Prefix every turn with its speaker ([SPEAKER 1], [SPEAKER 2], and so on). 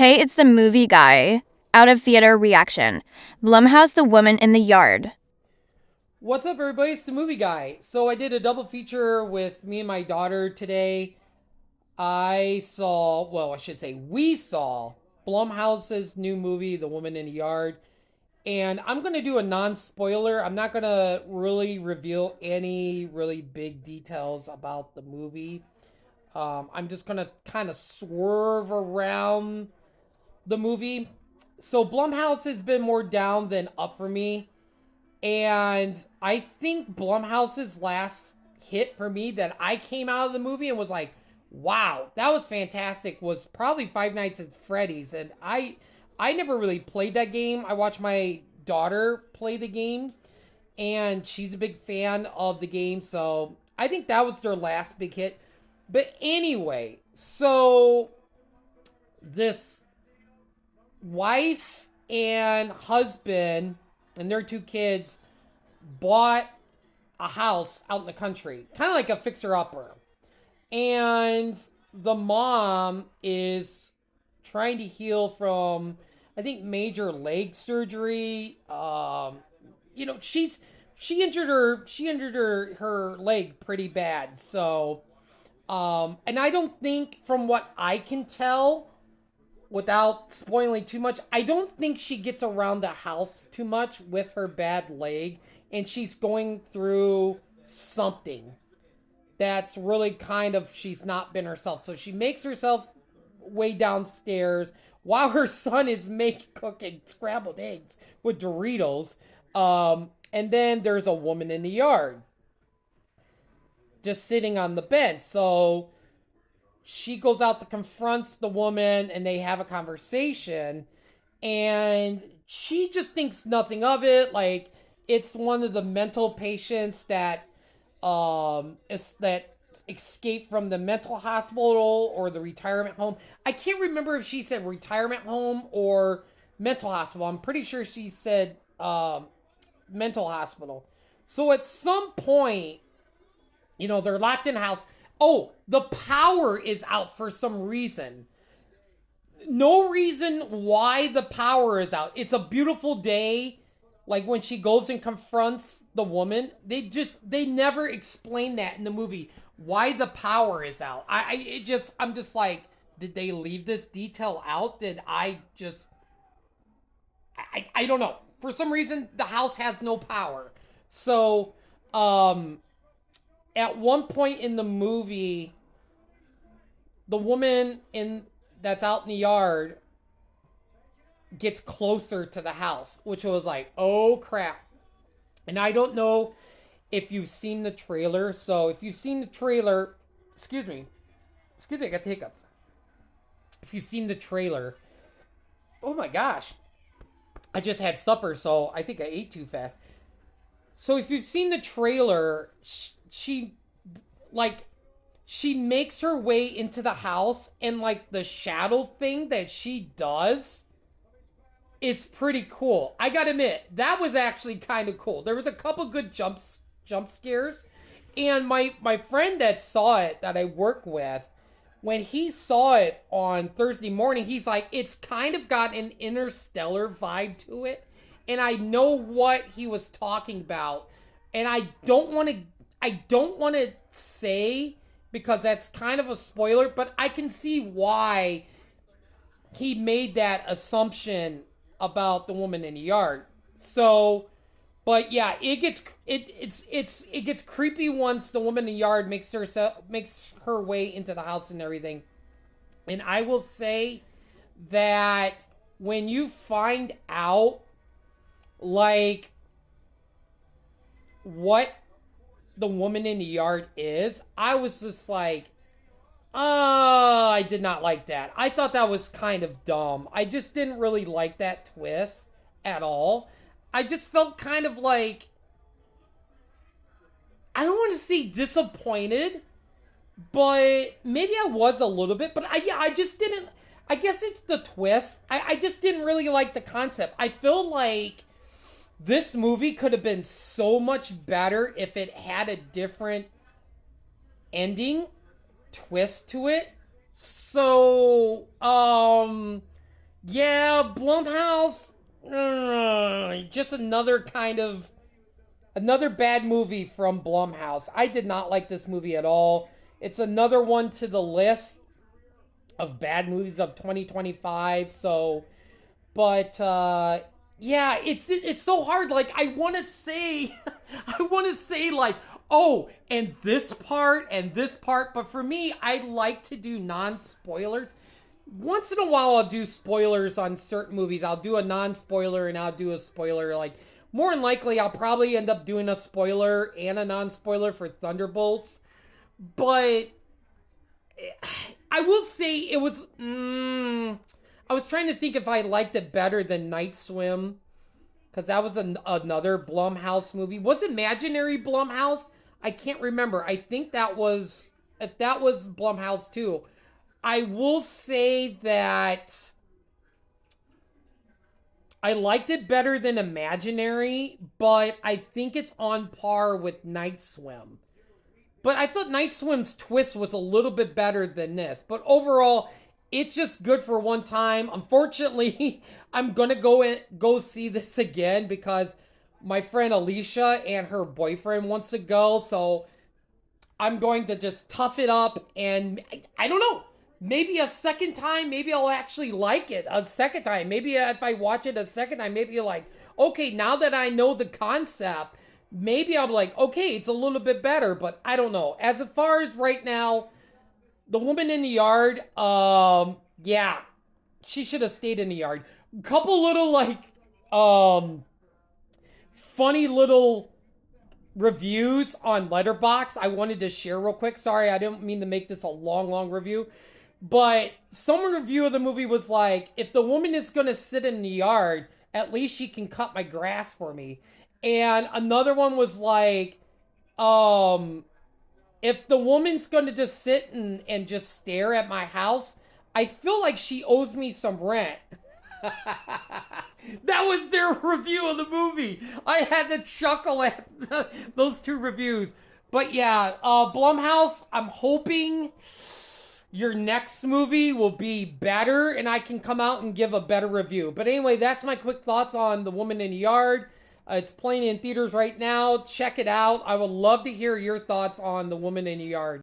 [SPEAKER 1] Hey, it's the movie guy. Out of theater reaction. BlumHouse, The Woman in the Yard.
[SPEAKER 2] What's up, everybody? It's the movie guy. So I did a double feature with me and my daughter today. I should say we saw Blumhouse's new movie, The Woman in the Yard. And I'm going to do a non-spoiler. I'm not going to really reveal any really big details about the movie. I'm just going to kind of swerve around the movie. So Blumhouse has been more down than up for me. And I think Blumhouse's last hit for me that I came out of the movie and was like, wow, that was fantastic, was probably Five Nights at Freddy's. And I never really played that game. I watched my daughter play the game, and she's a big fan of the game. So I think that was their last big hit. But anyway, so this wife and husband and their two kids bought a house out in the country, kind of like a fixer upper. And the mom is trying to heal from, I think, major leg surgery. She injured her leg pretty bad. So, and I don't think, from what I can tell, without spoiling too much, I don't think she gets around the house too much with her bad leg, and she's going through something that's really kind of, she's not been herself. So she makes herself way downstairs while her son is cooking scrambled eggs with Doritos. And then there's a woman in the yard just sitting on the bench. So she goes out to confronts the woman, and they have a conversation, and she just thinks nothing of it. Like, it's one of the mental patients that is that escaped from the mental hospital or the retirement home. I can't remember if she said retirement home or mental hospital. I'm pretty sure she said mental hospital. So at some point, they're locked in a house. Oh, the power is out for some reason. No reason why the power is out. It's a beautiful day. Like, when she goes and confronts the woman, they never explain that in the movie, why the power is out. I'm just like, did they leave this detail out? I don't know. For some reason, the house has no power. So, at one point in the movie, the woman in that's out in the yard gets closer to the house, which was like, oh crap. And I don't know if you've seen the trailer. So if you've seen the trailer, excuse me, I got the hiccups. If you've seen the trailer, oh my gosh, I just had supper, so I think I ate too fast. So if you've seen the trailer, she like she makes her way into the house, and like the shadow thing that she does is pretty cool. I gotta admit, that was actually kind of cool. There was a couple good jump scares, and my friend that saw it, that I work with, when he saw it on Thursday morning, he's like, it's kind of got an interstellar vibe to it, and I know what he was talking about, and I don't want to say, because that's kind of a spoiler, but I can see why he made that assumption about the woman in the yard. So, but yeah, it gets creepy once the woman in the yard makes her way into the house and everything. And I will say that when you find out, like, what the woman in the yard is, I was just like, oh, I did not like that. I thought that was kind of dumb. I just didn't really like that twist at all. I just felt kind of like, I don't want to say disappointed, but maybe I was a little bit. But I just didn't. I guess it's the twist. I just didn't really like the concept. I feel like this movie could have been so much better if it had a different ending twist to it. So, Yeah, Blumhouse. Just another bad movie from Blumhouse. I did not like this movie at all. It's another one to the list of bad movies of 2025. So, but yeah, it's so hard. Like I want to say, I want to say like, oh, and this part. But for me, I like to do non spoilers. Once in a while, I'll do spoilers on certain movies. I'll do a non spoiler and I'll do a spoiler. Like more than likely, I'll probably end up doing a spoiler and a non spoiler for Thunderbolts. But I will say it was. I was trying to think if I liked it better than Night Swim because that was another Blumhouse movie. Was it Imaginary Blumhouse? I can't remember. I think that was if that was Blumhouse too. I will say that I liked it better than Imaginary, but I think it's on par with Night Swim. But I thought Night Swim's twist was a little bit better than this. But overall, it's just good for one time. Unfortunately, I'm gonna go see this again because my friend Alicia and her boyfriend wants to go. So I'm going to just tough it up and I don't know. Maybe a second time, maybe I'll actually like it a second time. Maybe if I watch it a second time, maybe like, okay, now that I know the concept, maybe I'm like, okay, it's a little bit better, but I don't know. As far as right now, the woman in the yard, yeah, she should have stayed in the yard. Couple little like, um, funny little reviews on Letterbox I wanted to share real quick. Sorry, I didn't mean to make this a long review. But some review of the movie was like, if the woman is going to sit in the yard, at least she can cut my grass for me. And another one was like, um, if the woman's going to just sit and just stare at my house, I feel like she owes me some rent. That was their review of the movie. I had to chuckle at those two reviews. But yeah, Blumhouse, I'm hoping your next movie will be better and I can come out and give a better review. But anyway, that's my quick thoughts on The Woman in the Yard. It's playing in theaters right now. Check it out. I would love to hear your thoughts on The Woman in the Yard.